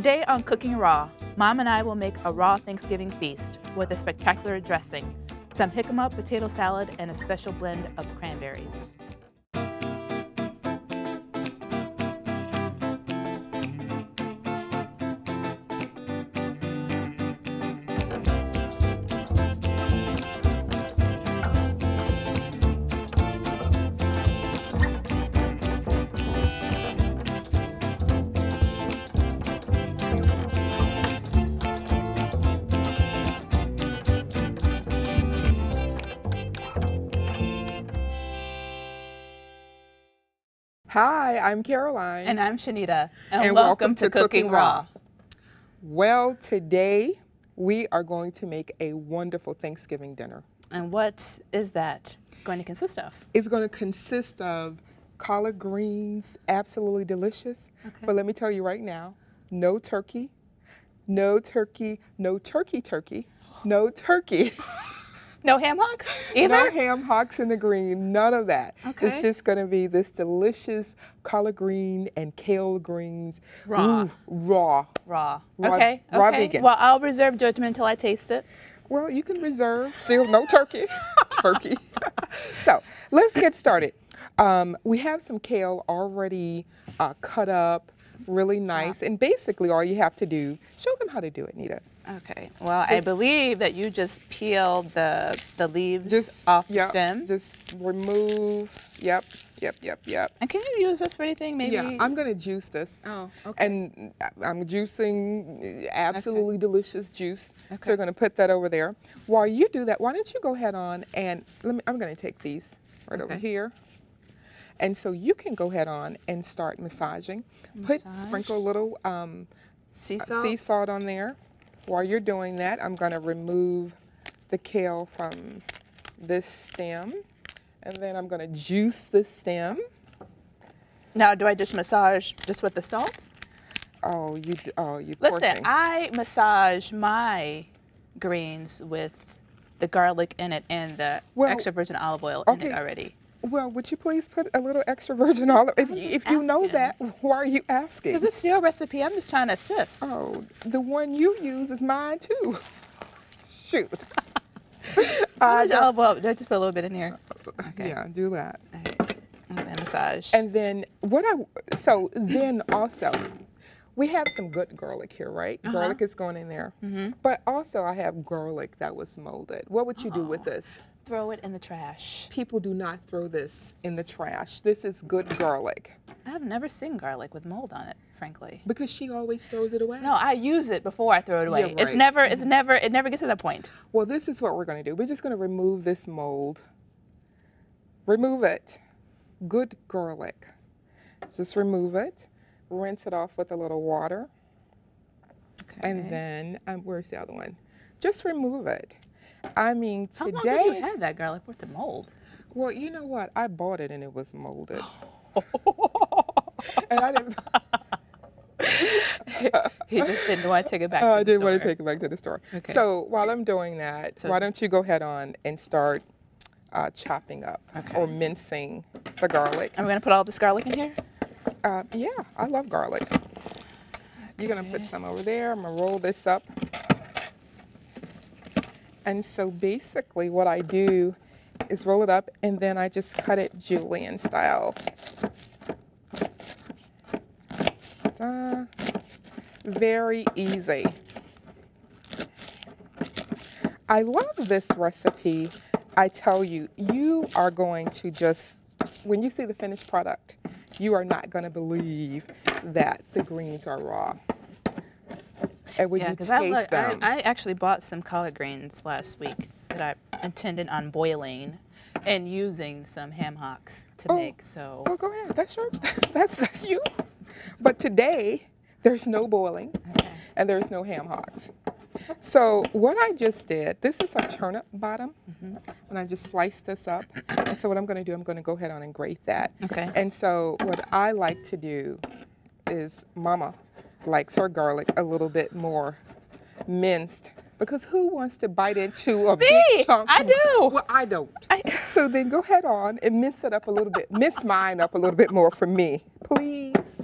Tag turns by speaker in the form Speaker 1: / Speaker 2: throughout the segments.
Speaker 1: Today on Cooking Raw, Mom and I will make a raw Thanksgiving feast with a spectacular dressing, some jicama potato salad, and a special blend of cranberries.
Speaker 2: Hi, I'm Caroline.
Speaker 1: And I'm Shanita. And welcome to Cooking Raw.
Speaker 2: Well, today we are going to make a wonderful Thanksgiving dinner.
Speaker 1: And what is that going to consist of?
Speaker 2: It's going to consist of collard greens, absolutely delicious.
Speaker 1: Okay.
Speaker 2: But let me tell you right now, no turkey, no turkey, no turkey, no turkey.
Speaker 1: No ham hocks either?
Speaker 2: No ham hocks in the green, none of that.
Speaker 1: Okay.
Speaker 2: It's just going to be this delicious collard green and kale greens.
Speaker 1: Raw.
Speaker 2: Ooh, raw.
Speaker 1: Okay.
Speaker 2: Raw vegan.
Speaker 1: Well, I'll reserve judgment until I taste it.
Speaker 2: Well, you can reserve, still no turkey. Turkey. So let's get started. We have some kale already cut up, really nice. And basically all you have to do, show them how to do it, Nita.
Speaker 1: Okay. Well, I believe that you just peeled the leaves off the stem.
Speaker 2: Just remove. Yep.
Speaker 1: And can you use this for anything? Maybe.
Speaker 2: Yeah, I'm gonna juice this.
Speaker 1: Oh, okay.
Speaker 2: And I'm juicing absolutely delicious juice.
Speaker 1: Okay.
Speaker 2: So we're gonna put that over there. While you do that, why don't you go ahead on and I'm gonna take these right over here. And so you can go ahead on and start massaging. Sprinkle a little sea salt on there. While you're doing that, I'm going to remove the kale from this stem, and then I'm going to juice the stem.
Speaker 1: Now, do I just massage just with the salt?
Speaker 2: Oh, you poor
Speaker 1: Listen,
Speaker 2: thing.
Speaker 1: I massage my greens with the garlic in it and the extra virgin olive oil in it already.
Speaker 2: Well, would you please put a little extra virgin olive? If you know that, why are you asking?
Speaker 1: Because it's your recipe. I'm just trying to assist.
Speaker 2: Oh, the one you use is mine too. Shoot.
Speaker 1: How much olive oil? Do I just put a little bit in here? Okay.
Speaker 2: Yeah, do that.
Speaker 1: Okay. And then massage.
Speaker 2: And then then also, we have some good garlic here, right? Garlic is going in there. But also I have garlic that was molded. What would you do with this?
Speaker 1: Throw it in the trash.
Speaker 2: People do not throw this in the trash. This is good garlic.
Speaker 1: I've never seen garlic with mold on it, frankly.
Speaker 2: Because she always throws it away.
Speaker 1: No, I use it before I throw it away.
Speaker 2: You're right.
Speaker 1: It never gets to that point.
Speaker 2: Well, this is what we're going to do. We're just going to remove this mold. Remove it. Good garlic. Just remove it. Rinse it off with a little water. Okay. And then, where's the other one? Just remove it. I mean, today.
Speaker 1: How long have you had that garlic for it to mold?
Speaker 2: Well, you know what? I bought it and it was molded. And I didn't.
Speaker 1: He just didn't want to take it back to the store.
Speaker 2: I didn't want to take it back to the store.
Speaker 1: Okay.
Speaker 2: So while I'm doing that, why don't you go ahead on and start chopping up or mincing the garlic.
Speaker 1: Are we going to put all this garlic in here?
Speaker 2: Yeah, I love garlic. You're going to put some over there. I'm going to roll this up. And so basically what I do is roll it up and then I just cut it julienne style. Very easy. I love this recipe. I tell you, you are going to just, when you see the finished product, you are not going to believe that the greens are raw. And when you taste them.
Speaker 1: I actually bought some collard greens last week that I intended on boiling and using some ham hocks to make. So.
Speaker 2: Oh, go ahead. That's your, that's you. But today, there's no boiling and there's no ham hocks. So what I just did, this is a turnip bottom, and I just sliced this up. And so what I'm going to do, I'm going to go ahead on and grate that.
Speaker 1: Okay.
Speaker 2: And so what I like to do is Mama likes her garlic a little bit more minced, because who wants to bite into a big chunk?
Speaker 1: I do.
Speaker 2: Well, I don't. So then go ahead on and mince it up a little bit. Mince mine up a little bit more for me, please.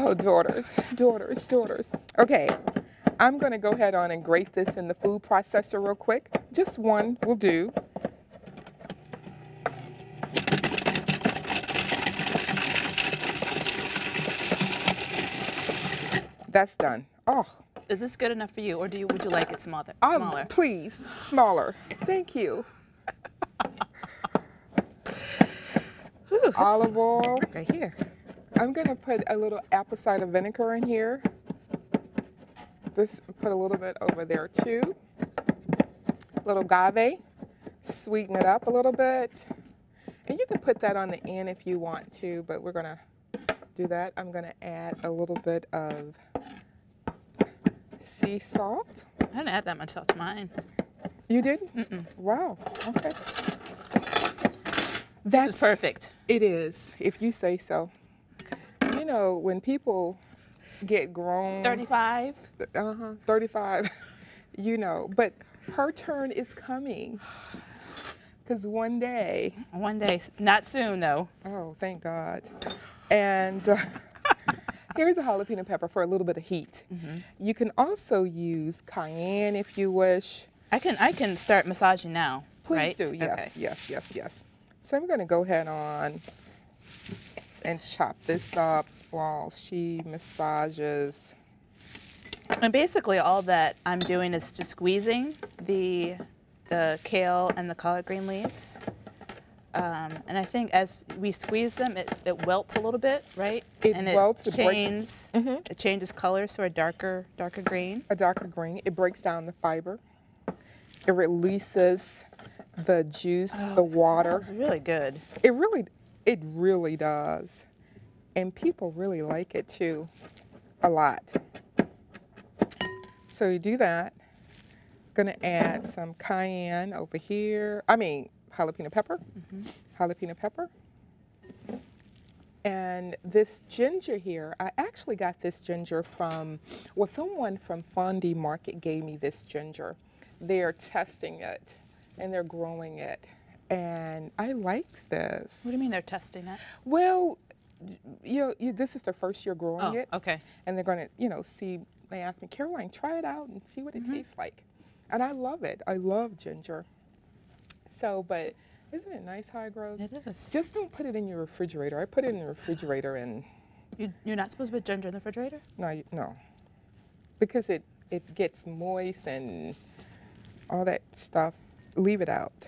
Speaker 2: Oh, daughters, daughters, daughters. Okay, I'm going to go ahead on and grate this in the food processor real quick. Just one will do. That's done. Oh.
Speaker 1: Is this good enough for you, or would you like it smaller?
Speaker 2: Please, smaller. Thank you.
Speaker 1: Whew,
Speaker 2: olive oil.
Speaker 1: Right here.
Speaker 2: I'm going to put a little apple cider vinegar in here. Put a little bit over there too. A little agave. Sweeten it up a little bit. And you can put that on the end if you want to, but we're going to do that. I'm going to add a little bit of sea salt.
Speaker 1: I didn't add that much salt to mine.
Speaker 2: You didn't?
Speaker 1: Mm-mm.
Speaker 2: Wow. Okay.
Speaker 1: This is perfect.
Speaker 2: It is, if you say so.
Speaker 1: Okay.
Speaker 2: You know, when people get grown.
Speaker 1: 35?
Speaker 2: 35. You know, but her turn is coming. Because one day.
Speaker 1: One day. Not soon, though.
Speaker 2: Oh, thank God. And here's a jalapeno pepper for a little bit of heat. Mm-hmm. You can also use cayenne if you wish.
Speaker 1: I can start massaging now.
Speaker 2: Please
Speaker 1: right?
Speaker 2: do. Yes, okay. Yes. So I'm going to go ahead on and chop this up while she massages.
Speaker 1: And basically all that I'm doing is just squeezing the kale and the collard green leaves. And I think as we squeeze them, it welts a little bit, right?
Speaker 2: It welts.
Speaker 1: It changes colors to a darker green.
Speaker 2: A darker green. It breaks down the fiber. It releases the juice, the water.
Speaker 1: It's really good.
Speaker 2: It really does. And people really like it too, a lot. So you do that. Gonna add some cayenne over here. Jalapeno pepper. Mm-hmm. Jalapeno pepper. And this ginger here, I actually got this ginger from, someone from Fondy Market gave me this ginger. They're testing it and they're growing it. And I like this.
Speaker 1: What do you mean they're testing it?
Speaker 2: Well, this is their first year growing it.
Speaker 1: Okay.
Speaker 2: And they're going to, see, they asked me, Caroline, try it out and see what it tastes like. And I love it. I love ginger. So, but isn't it nice how it grows?
Speaker 1: It is.
Speaker 2: Just don't put it in your refrigerator. I put it in the refrigerator and...
Speaker 1: You're not supposed to put ginger in the refrigerator?
Speaker 2: No. Because it gets moist and all that stuff. Leave it out.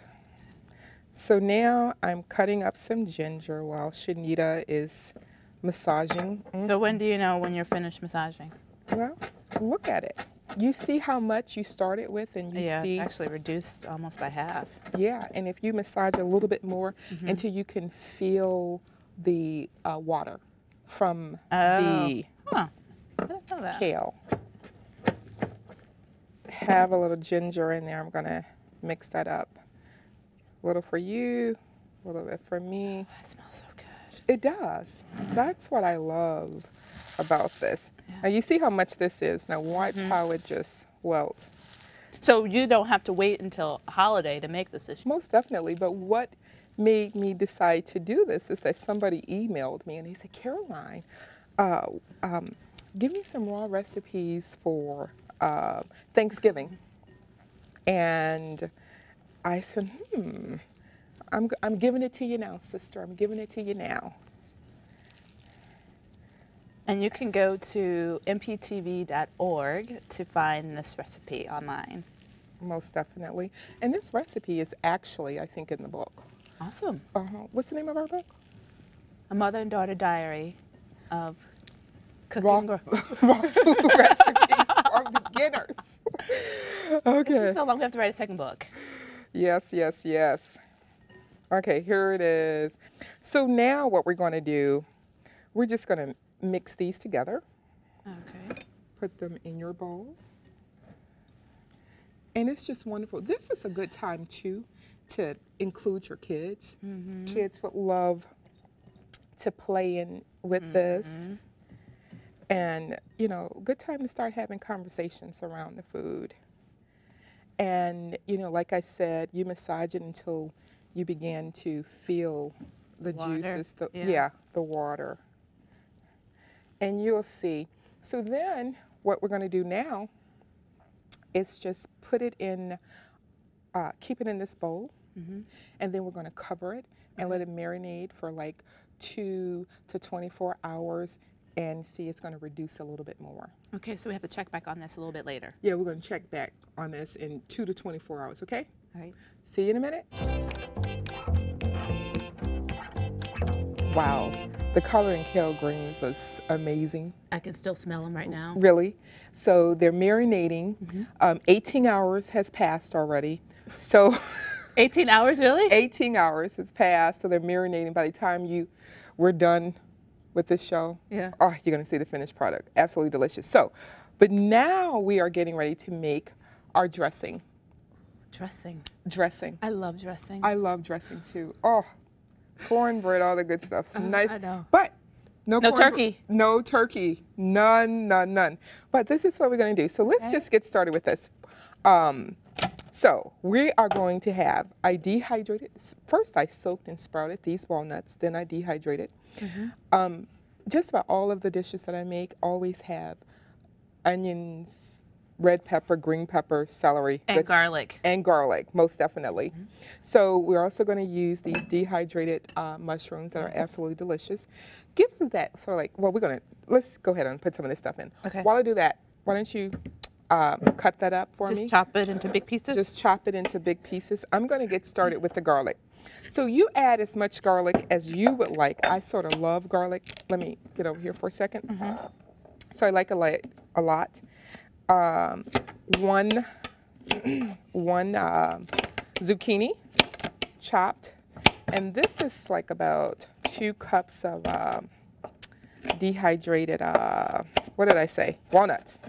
Speaker 2: So now I'm cutting up some ginger while Shanita is massaging.
Speaker 1: So when do you know when you're finished massaging?
Speaker 2: Well, look at it. You see how much you started with, and you see...
Speaker 1: it's actually reduced almost by half.
Speaker 2: Yeah, and if you massage a little bit more until you can feel the water from the
Speaker 1: I didn't know that.
Speaker 2: kale. Have a little ginger in there. I'm going to mix that up. A little for you, a little bit for me.
Speaker 1: Oh, it smells so good.
Speaker 2: It does. That's what I love about this. Yeah. Now you see how much this is. Now watch how it just welts.
Speaker 1: So you don't have to wait until a holiday to make this dish?
Speaker 2: Most definitely. But what made me decide to do this is that somebody emailed me and they said, Caroline, give me some raw recipes for Thanksgiving. And I said, I'm giving it to you now, sister. I'm giving it to you now.
Speaker 1: And you can go to mptv.org to find this recipe online.
Speaker 2: Most definitely. And this recipe is actually, I think, in the book.
Speaker 1: Awesome.
Speaker 2: What's the name of our book?
Speaker 1: A Mother and Daughter Diary of Cooking
Speaker 2: raw food recipes for beginners. Okay.
Speaker 1: So long we have to write a second book.
Speaker 2: Yes. Okay, here it is. So now what we're going to do, we're just going to mix these together.
Speaker 1: Okay.
Speaker 2: Put them in your bowl. And it's just wonderful. This is a good time, too, to include your kids. Kids would love to play with this. And, good time to start having conversations around the food. And, like I said, you massage it until you begin to feel the juices, the water. and you'll see. So then what we're going to do now is just put it in, keep it in this bowl, and then we're going to cover it and let it marinate for like 2 to 24 hours and see it's going to reduce a little bit more.
Speaker 1: Okay, so we have to check back on this a little bit later.
Speaker 2: Yeah, we're going to check back on this in 2 to 24 hours, okay?
Speaker 1: All right.
Speaker 2: See you in a minute. Wow, the color in kale greens was amazing.
Speaker 1: I can still smell them right now.
Speaker 2: Really? So they're marinating. 18 hours has passed already. So
Speaker 1: 18 hours, really?
Speaker 2: 18 hours has passed, so they're marinating. By the time we're done with this show,
Speaker 1: yeah,
Speaker 2: oh, you're going to see the finished product. Absolutely delicious. So, but now we are getting ready to make our dressing. Dressing.
Speaker 1: I love dressing.
Speaker 2: I love dressing too. Oh, cornbread, all the good stuff. Nice.
Speaker 1: I know.
Speaker 2: But no
Speaker 1: turkey.
Speaker 2: No turkey. None. But this is what we're going to do. So let's just get started with this. So we are going to have, I dehydrated, first I soaked and sprouted these walnuts, then I dehydrated. Just about all of the dishes that I make always have onions, red pepper, green pepper, celery.
Speaker 1: And garlic.
Speaker 2: And garlic, most definitely. So we're also going to use these dehydrated mushrooms that are absolutely delicious. Gives us that sort of like, well, let's go ahead and put some of this stuff in.
Speaker 1: Okay.
Speaker 2: While I do that, why don't you cut that up for me?
Speaker 1: Just chop it into big pieces?
Speaker 2: Just chop it into big pieces. I'm going to get started with the garlic. So you add as much garlic as you would like. I sort of love garlic. Let me get over here for a second. So I like a lot. One zucchini chopped, and this is like about 2 cups of dehydrated, what did I say? Walnuts.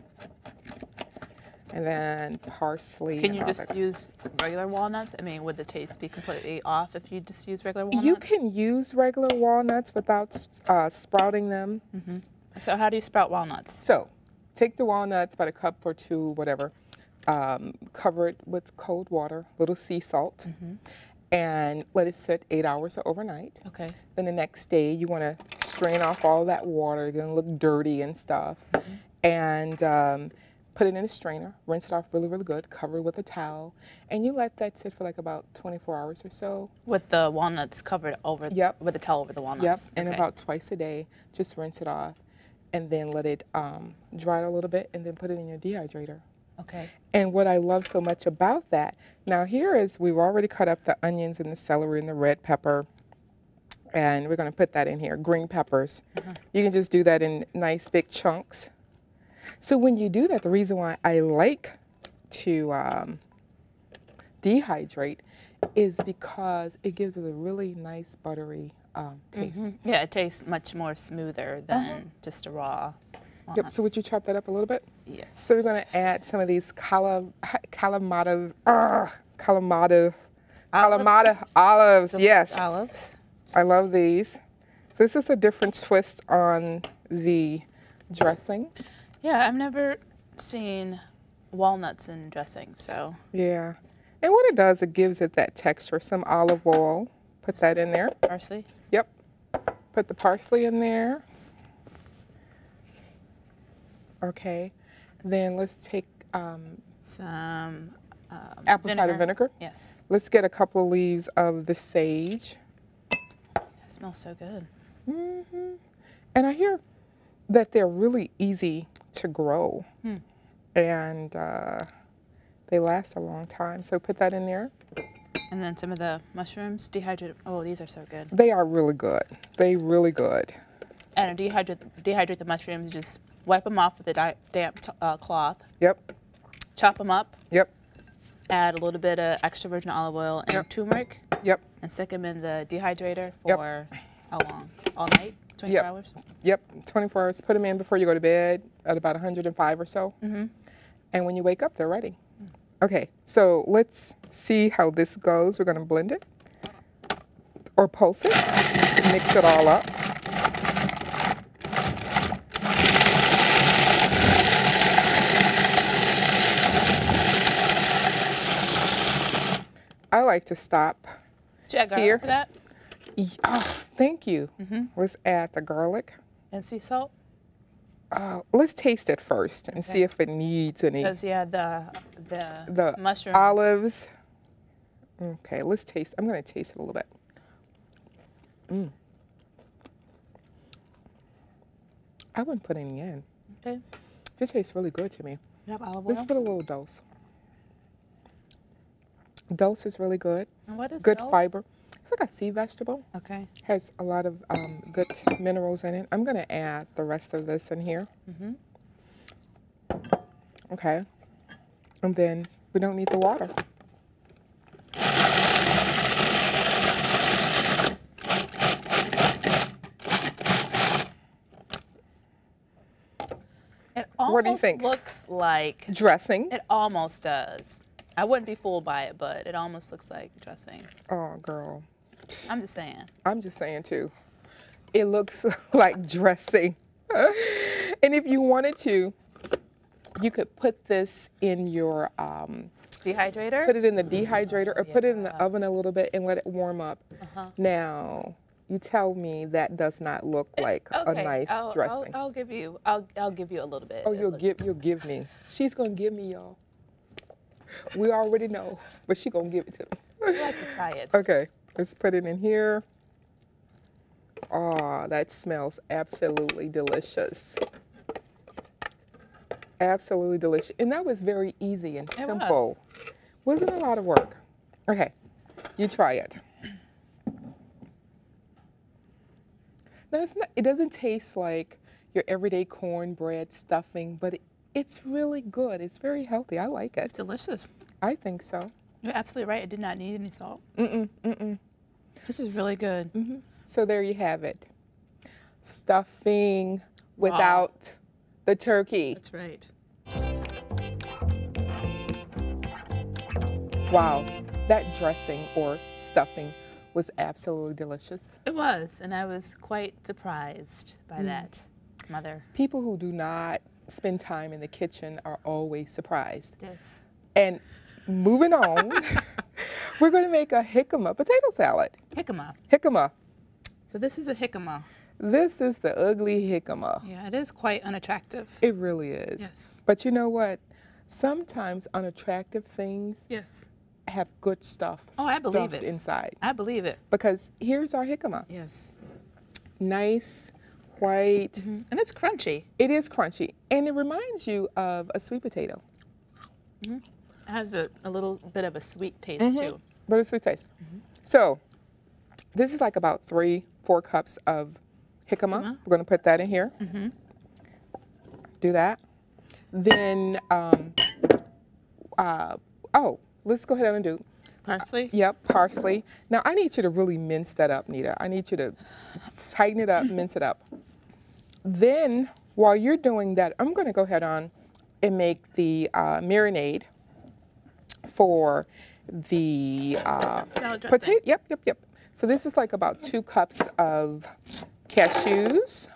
Speaker 2: And then parsley.
Speaker 1: Can you just use regular walnuts? I mean, would the taste be completely off if you just use regular walnuts?
Speaker 2: You can use regular walnuts without sprouting them.
Speaker 1: So how do you sprout walnuts?
Speaker 2: So take the walnuts, about a cup or 2, whatever, cover it with cold water, little sea salt, and let it sit 8 hours or overnight.
Speaker 1: Okay.
Speaker 2: Then the next day, you want to strain off all that water. It's going to look dirty and stuff. And put it in a strainer, rinse it off really, really good, cover it with a towel, and you let that sit for like about 24 hours or so.
Speaker 1: With the walnuts covered over, with the towel over the walnuts?
Speaker 2: Yep, and about twice a day, just rinse it off, and then let it dry a little bit, and then put it in your dehydrator.
Speaker 1: Okay.
Speaker 2: And what I love so much about that, now here is, we've already cut up the onions and the celery and the red pepper, and we're going to put that in here, green peppers. You can just do that in nice big chunks. So when you do that, the reason why I like to dehydrate is because it gives it a really nice buttery taste.
Speaker 1: Yeah, it tastes much more smoother than just a raw walnut.
Speaker 2: Yep, so would you chop that up a little bit?
Speaker 1: Yes.
Speaker 2: So we're going to add some of these Kalamata olives. Yes.
Speaker 1: Olives.
Speaker 2: I love these. This is a different twist on the dressing.
Speaker 1: Yeah, I've never seen walnuts in dressing, so.
Speaker 2: Yeah. And what it does, it gives it that texture. Some olive oil. Put that in there.
Speaker 1: Parsley?
Speaker 2: Yep. Put the parsley in there. Okay. Then let's take
Speaker 1: some
Speaker 2: apple cider vinegar.
Speaker 1: Yes.
Speaker 2: Let's get a couple leaves of the sage.
Speaker 1: It smells so good.
Speaker 2: And I hear that they're really easy to grow. And they last a long time. So put that in there.
Speaker 1: And then some of the mushrooms, dehydrated. Oh, these are so good.
Speaker 2: They are really good. They really good.
Speaker 1: And dehydrate the mushrooms. Just wipe them off with a damp cloth.
Speaker 2: Yep.
Speaker 1: Chop them up.
Speaker 2: Yep.
Speaker 1: Add a little bit of extra virgin olive oil and turmeric.
Speaker 2: Yep.
Speaker 1: And stick them in the dehydrator for how long? All night? 24 hours?
Speaker 2: Yep. 24 hours. Put them in before you go to bed at about 105 or so. And when you wake up, they're ready. Okay, so let's see how this goes. We're going to blend it or pulse it, mix it all up. I like to stop
Speaker 1: Did you add garlic
Speaker 2: here.
Speaker 1: to that?
Speaker 2: Oh, thank you. Let's add the garlic.
Speaker 1: And sea salt?
Speaker 2: Let's taste it first and see if it needs any.
Speaker 1: Because yeah,
Speaker 2: The
Speaker 1: mushrooms.
Speaker 2: olives. Okay, let's taste. I'm going to taste it a little bit. I wouldn't put any in.
Speaker 1: Okay.
Speaker 2: This tastes really good to me.
Speaker 1: You have olive oil?
Speaker 2: Let's put a little dose. Dose is really good.
Speaker 1: And what is
Speaker 2: good
Speaker 1: dulse?
Speaker 2: fiber. It's like a sea vegetable.
Speaker 1: Okay.
Speaker 2: Has a lot of good minerals in it. I'm going to add the rest of this in here. Okay. And then we don't need the water.
Speaker 1: It almost
Speaker 2: What do you think?
Speaker 1: looks like
Speaker 2: Dressing.
Speaker 1: it almost does. I wouldn't be fooled by it, but it almost looks like dressing.
Speaker 2: Oh, girl.
Speaker 1: I'm just saying.
Speaker 2: I'm just saying, too. It looks like dressing. And if you wanted to, you could put this in your,
Speaker 1: Dehydrator?
Speaker 2: put it in the dehydrator or put it in the oven a little bit and let it warm up. Now, you tell me that does not look like a nice dressing.
Speaker 1: I'll give you a little bit.
Speaker 2: Oh, you'll give me. She's gonna give me, y'all. We already know, but she gonna give it to me.
Speaker 1: I'd like to try it.
Speaker 2: Okay, let's put it in here. Oh, that smells absolutely delicious. Absolutely delicious. And that was very easy and simple. Wasn't a lot of work. Okay, you try it. Now, it doesn't taste like your everyday cornbread stuffing, but it's really good. It's very healthy. I like it.
Speaker 1: It's delicious.
Speaker 2: I think so.
Speaker 1: You're absolutely right. It did not need any salt.
Speaker 2: This
Speaker 1: is really good.
Speaker 2: So there you have it. Stuffing without the turkey.
Speaker 1: That's right.
Speaker 2: Wow, that dressing or stuffing was absolutely delicious.
Speaker 1: It was, and I was quite surprised by that, Mother.
Speaker 2: People who do not spend time in the kitchen are always surprised.
Speaker 1: Yes.
Speaker 2: And moving on, we're going to make a jicama potato salad.
Speaker 1: Jicama.
Speaker 2: Jicama.
Speaker 1: So this is a jicama.
Speaker 2: This is the ugly jicama.
Speaker 1: Yeah, it is quite unattractive.
Speaker 2: It really is.
Speaker 1: Yes.
Speaker 2: But you know what? Sometimes unattractive things
Speaker 1: Yes.
Speaker 2: have good stuff
Speaker 1: I believe
Speaker 2: stuffed
Speaker 1: it.
Speaker 2: inside.
Speaker 1: I believe it.
Speaker 2: Because here's our jicama.
Speaker 1: Yes.
Speaker 2: Nice, white.
Speaker 1: And it's crunchy.
Speaker 2: It is crunchy. And it reminds you of a sweet potato.
Speaker 1: It has a little bit of a sweet taste too.
Speaker 2: But a sweet taste. So this is like about 3-4 cups of jicama. We're going to put that in here. Do that. Then, let's go ahead and do
Speaker 1: Parsley?
Speaker 2: Yep, parsley. Now, I need you to really mince that up, Nita. I need you to tighten it up, mince it up. Then, while you're doing that, I'm going to go ahead on and make the marinade for the
Speaker 1: Salad dressing.
Speaker 2: potato. Yep. So this is like about 2 cups of cashews.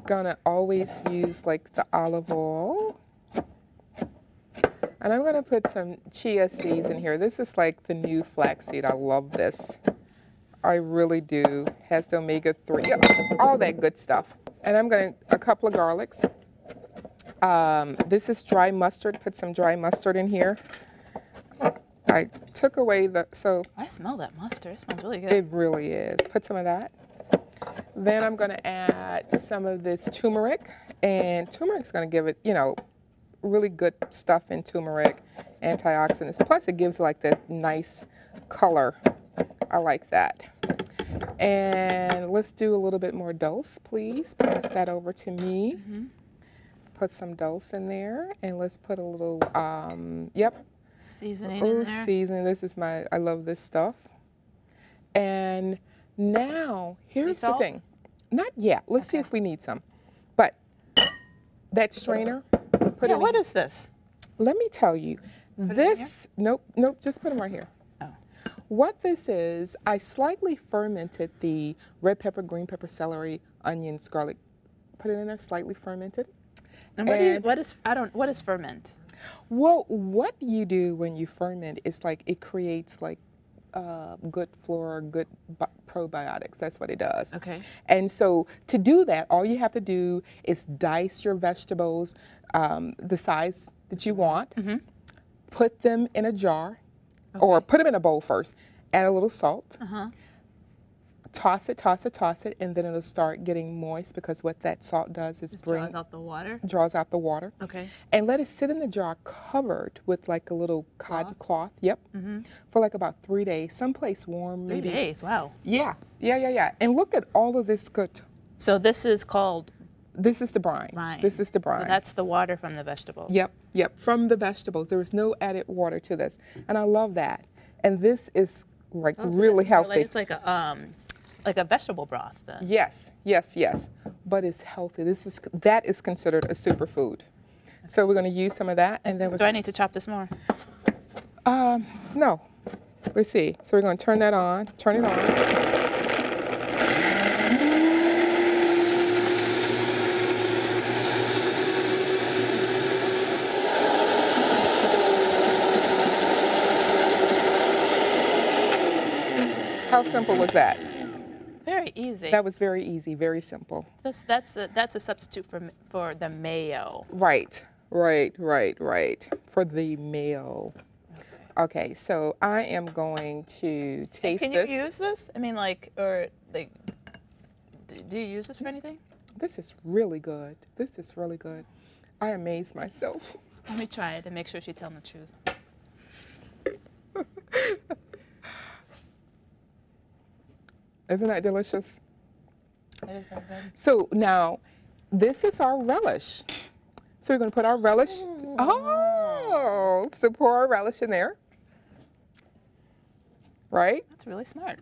Speaker 2: Gonna always use like the olive oil. And I'm gonna put some chia seeds in here. This is like the new flaxseed. I love this. I really do. Has the omega-3, all that good stuff. And I'm gonna, a couple of garlics. This is dry mustard. Put some dry mustard in here. I took away
Speaker 1: I smell that mustard. It smells really good.
Speaker 2: It really is. Put some of that. Then I'm gonna add some of this turmeric. And turmeric's gonna give it, really good stuff in turmeric, antioxidants. Plus it gives like that nice color. I like that. And let's do a little bit more dulse, please. Pass that over to me. Put some dulse in there, and let's put a little,
Speaker 1: seasoning in there.
Speaker 2: Seasoning. This is I love this stuff. And now, here's the thing. Not yet. Let's see if we need some. But that strainer, put it in.
Speaker 1: What is this?
Speaker 2: Let me tell you. This, nope, just put them right here. What this is, I slightly fermented the red pepper, green pepper, celery, onions, garlic. Put it in there, slightly fermented.
Speaker 1: And what is ferment?
Speaker 2: Well, what you do when you ferment is like it creates like good flora, good probiotics. That's what it does.
Speaker 1: Okay.
Speaker 2: And so to do that, all you have to do is dice your vegetables the size that you want, put them in a jar, or put them in a bowl first, add a little salt, toss it, toss it, toss it, and then it'll start getting moist because what that salt does is
Speaker 1: draws out the water.
Speaker 2: Draws out the water.
Speaker 1: Okay.
Speaker 2: And let it sit in the jar covered with like a little cotton cloth. Yep. For like about 3 days, someplace warm.
Speaker 1: 3 days. Wow.
Speaker 2: Yeah. And look at all of this good.
Speaker 1: So this is called.
Speaker 2: This is the brine. This is the brine.
Speaker 1: So that's the water from the vegetables.
Speaker 2: Yep. From the vegetables. There is no added water to this, and I love that. And this is like really healthy.
Speaker 1: It's like a vegetable broth then.
Speaker 2: Yes. But it's healthy. That is considered a superfood. So we're going to use some of that, and then.
Speaker 1: Do I need to chop this more?
Speaker 2: No. Let's see. So we're going to turn that on. Turn it on. How simple was that?
Speaker 1: Very easy.
Speaker 2: That was very easy, very simple.
Speaker 1: That's a substitute for the mayo.
Speaker 2: Right. For the mayo. Okay, so I am going to taste this.
Speaker 1: Can you use this? I mean, do you use this for anything?
Speaker 2: This is really good. I amaze myself.
Speaker 1: Let me try it and make sure she's telling the truth.
Speaker 2: Isn't that delicious?
Speaker 1: That is very good.
Speaker 2: So now, this is our relish. So we're going to put our relish. So pour our relish in there. Right?
Speaker 1: That's really smart.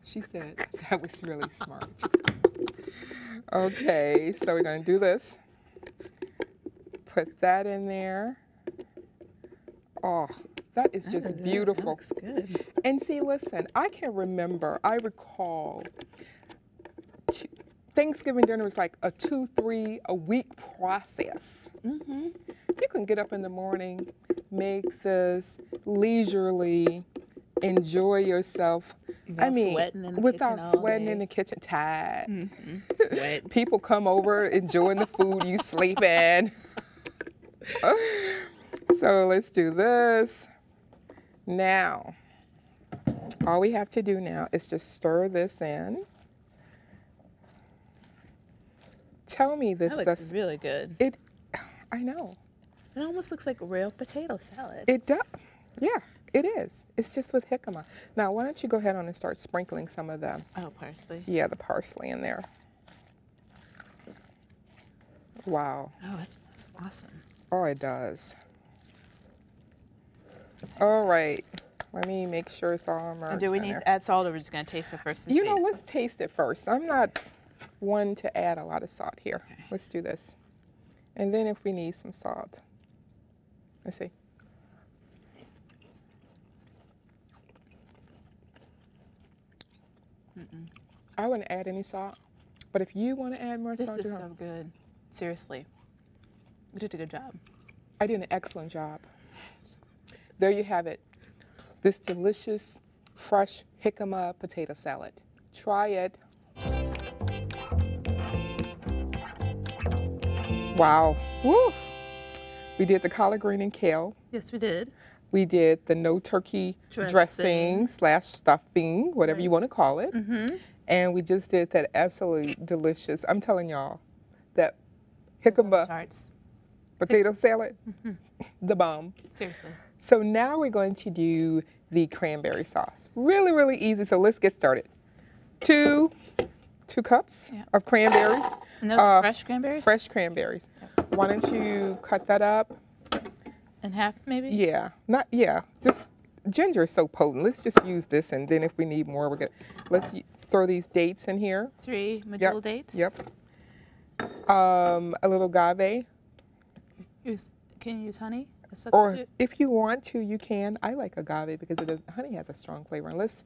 Speaker 2: She said that was really smart. Okay, so we're going to do this. Put that in there. Oh. That is just beautiful.
Speaker 1: That looks good.
Speaker 2: And see, listen, I recall Thanksgiving dinner was like a 2-3 a week process. You can get up in the morning, make this leisurely, enjoy yourself.
Speaker 1: Without
Speaker 2: sweating in the kitchen, tired.
Speaker 1: Sweat.
Speaker 2: People come over, enjoying the food you sleep in. So let's do this. Now, all we have to do now is just stir this in. Tell me this
Speaker 1: looks really good.
Speaker 2: I know.
Speaker 1: It almost looks like real potato salad.
Speaker 2: It does. Yeah, it is. It's just with jicama. Now, why don't you go ahead on and start sprinkling some of the...
Speaker 1: Oh, parsley.
Speaker 2: Yeah, the parsley in there. Wow.
Speaker 1: Oh, that smells awesome.
Speaker 2: Oh, it does. All right. Let me make sure it's all merged.
Speaker 1: And do we need to add salt, or we're just going to taste it first?
Speaker 2: You know, let's taste it first. I'm not one to add a lot of salt here. Okay. Let's do this. And then if we need some salt. Let's see. I wouldn't add any salt, but if you want to add more salt,
Speaker 1: this is so good. Seriously, you did a good job.
Speaker 2: I did an excellent job. There you have it. This delicious, fresh jicama potato salad. Try it. Wow. Woo! We did the collard green and kale.
Speaker 1: Yes, we did.
Speaker 2: We did the no turkey dressing / stuffing, whatever you want to call it. And we just did that absolutely delicious, I'm telling y'all, that jicama potato salad, the bomb.
Speaker 1: Seriously.
Speaker 2: So now we're going to do the cranberry sauce. Really, really easy. So let's get started. Two cups of cranberries.
Speaker 1: And those are fresh cranberries?
Speaker 2: Fresh cranberries. Yes. Why don't you cut that up?
Speaker 1: In half, maybe?
Speaker 2: Yeah. Just ginger is so potent. Let's just use this, and then if we need more, let's throw these dates in here.
Speaker 1: 3 medjool dates?
Speaker 2: Yep. A little agave.
Speaker 1: Can you use honey?
Speaker 2: Or if you want to, you can. I like agave because honey has a strong flavor. And let's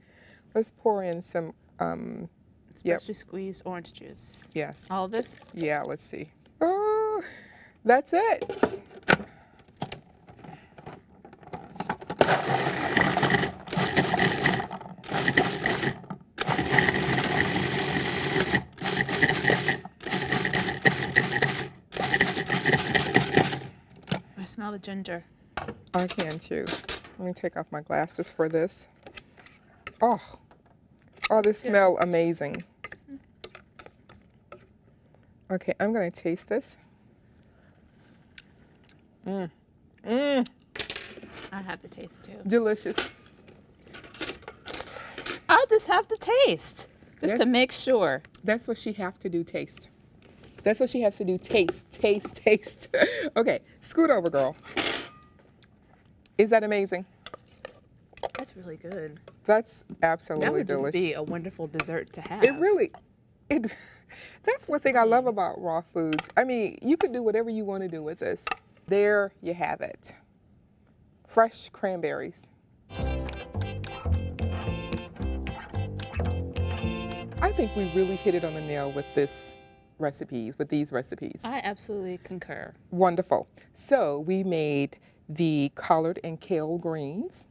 Speaker 2: pour in some
Speaker 1: freshly squeezed orange juice.
Speaker 2: Yes.
Speaker 1: All of this?
Speaker 2: Yeah, let's see. Oh, that's it.
Speaker 1: smell the ginger.
Speaker 2: I can too. Let me take off my glasses for this. Oh, this smells amazing. Okay, I'm gonna taste this.
Speaker 1: I have to taste too.
Speaker 2: Delicious.
Speaker 1: I'll just have to taste, just to make sure.
Speaker 2: That's what she have to do, taste. That's what she has to do, taste, taste, taste. Okay, scoot over, girl. Is that amazing?
Speaker 1: That's really good.
Speaker 2: That's absolutely
Speaker 1: That would
Speaker 2: delicious.
Speaker 1: just be a wonderful dessert to have.
Speaker 2: That's one thing I love about raw foods. I mean, you can do whatever you want to do with this. There you have it. Fresh cranberries. I think we really hit it on the nail with these recipes.
Speaker 1: I absolutely concur.
Speaker 2: Wonderful. So we made the collard and kale greens.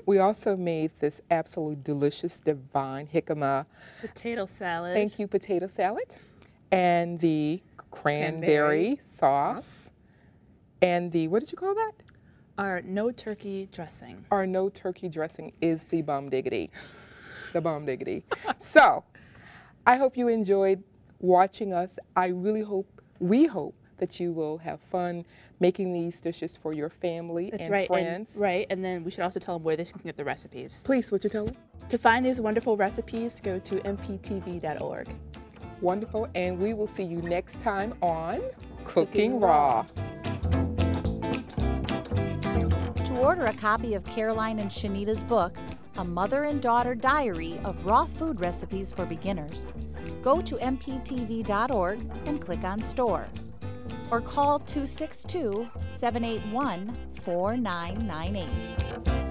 Speaker 2: We also made this absolutely delicious, divine jicama
Speaker 1: Potato salad.
Speaker 2: Thank you, potato salad. And the cranberry sauce. And the, what did you call that?
Speaker 1: Our no turkey dressing.
Speaker 2: Our no turkey dressing is the bomb diggity. The bomb diggity. So, I hope you enjoyed watching us. We hope that you will have fun making these dishes for your family and friends.
Speaker 1: And then we should also tell them where they can get the recipes.
Speaker 2: Please, would you tell them?
Speaker 1: To find these wonderful recipes, go to mptv.org.
Speaker 2: Wonderful, and we will see you next time on Cooking Raw.
Speaker 3: To order a copy of Caroline and Shanita's book, A Mother and Daughter Diary of Raw Food Recipes for Beginners, go to mptv.org and click on Store. Or call 262-781-4998.